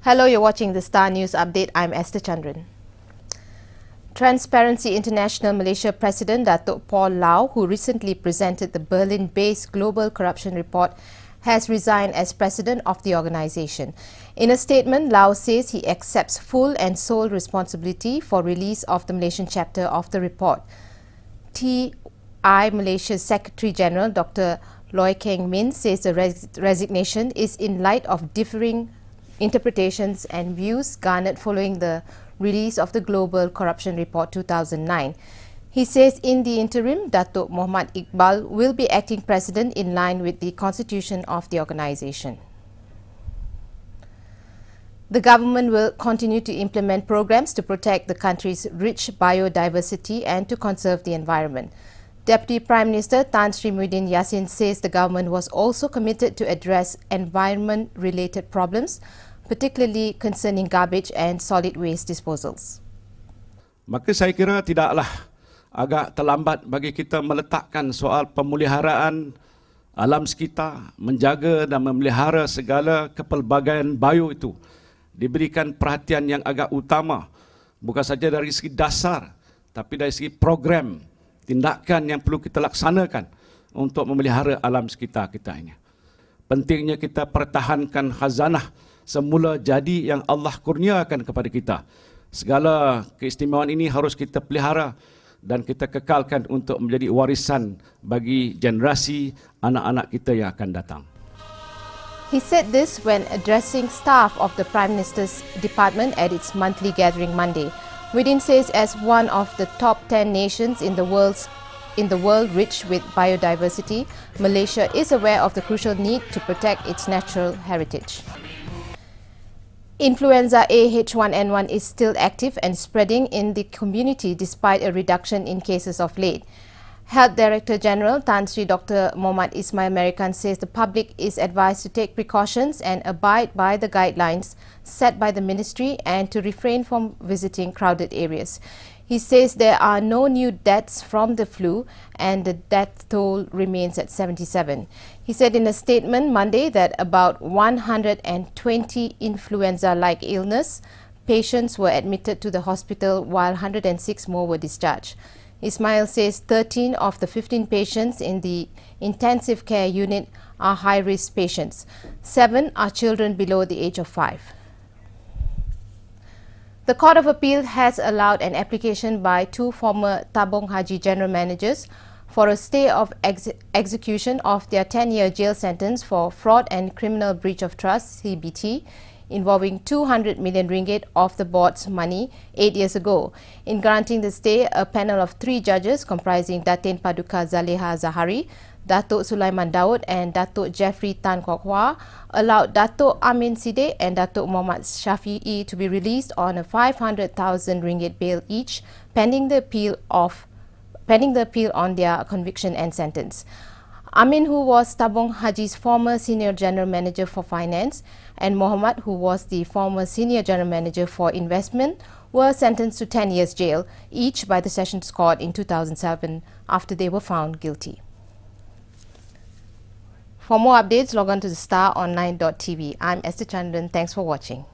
Hello, you're watching the Star News Update. I'm Esther Chandran. Transparency International Malaysia President Datuk Paul Low, who recently presented the Berlin-based Global Corruption Report, has resigned as president of the organization. In a statement, Low says he accepts full and sole responsibility for release of the Malaysian chapter of the report. TI Malaysia's Secretary General Dr. Loy Keng Min says the resignation is in light of differing interpretations and views garnered following the release of the Global Corruption Report 2009. He says in the interim, Datuk Muhammad Iqbal will be acting president in line with the constitution of the organization. The government will continue to implement programs to protect the country's rich biodiversity and to conserve the environment. Deputy Prime Minister Tan Sri Muhyiddin Yassin says the government was also committed to address environment-related problems, particularly concerning garbage and solid waste disposals. Maka saya kira tidaklah agak terlambat bagi kita meletakkan soal pemeliharaan alam sekitar, menjaga dan memelihara segala kepelbagaian bio itu diberikan perhatian yang agak utama, bukan saja dari segi dasar, tapi dari segi program, tindakan yang perlu kita laksanakan untuk memelihara alam sekitar kita ini. Pentingnya kita pertahankan khazanah semula jadi yang Allah kurniakan kepada kita. Segala keistimewaan ini harus kita pelihara dan kita kekalkan untuk menjadi warisan bagi generasi anak-anak kita yang akan datang. He said this when addressing staff of the Prime Minister's department at its monthly gathering Monday. Muhyiddin says as one of the top 10 nations in the world rich with biodiversity, Malaysia is aware of the crucial need to protect its natural heritage. Influenza A H1N1 is still active and spreading in the community despite a reduction in cases of late. Health Director General Tan Sri Dr. Muhammad Ismail Merican says the public is advised to take precautions and abide by the guidelines set by the ministry and to refrain from visiting crowded areas. He says there are no new deaths from the flu and the death toll remains at 77. He said in a statement Monday that about 120 influenza-like illness patients were admitted to the hospital while 106 more were discharged. Ismail says 13 of the 15 patients in the intensive care unit are high-risk patients. 7 are children below the age of 5. The Court of Appeal has allowed an application by 2 former Tabung Haji General Managers for a stay of execution of their 10-year jail sentence for fraud and criminal breach of trust (CBT) involving 200 million ringgit of the board's money 8 years ago. In granting the stay, a panel of 3 judges comprising Datin Paduka Zaleha Zahari, Datuk Sulaiman Daud and Datuk Jeffrey Tan Kok Hwa allowed Datuk Amin Sidek and Datuk Muhammad Shafi'i to be released on a 500,000 ringgit bail each, pending the appeal on their conviction and sentence. Amin, who was Tabung Haji's former Senior General Manager for Finance, and Muhammad, who was the former Senior General Manager for Investment, were sentenced to 10 years jail, each by the Sessions Court in 2007 after they were found guilty. For more updates, log on to thestaronline.tv. I'm Esther Chandran. Thanks for watching.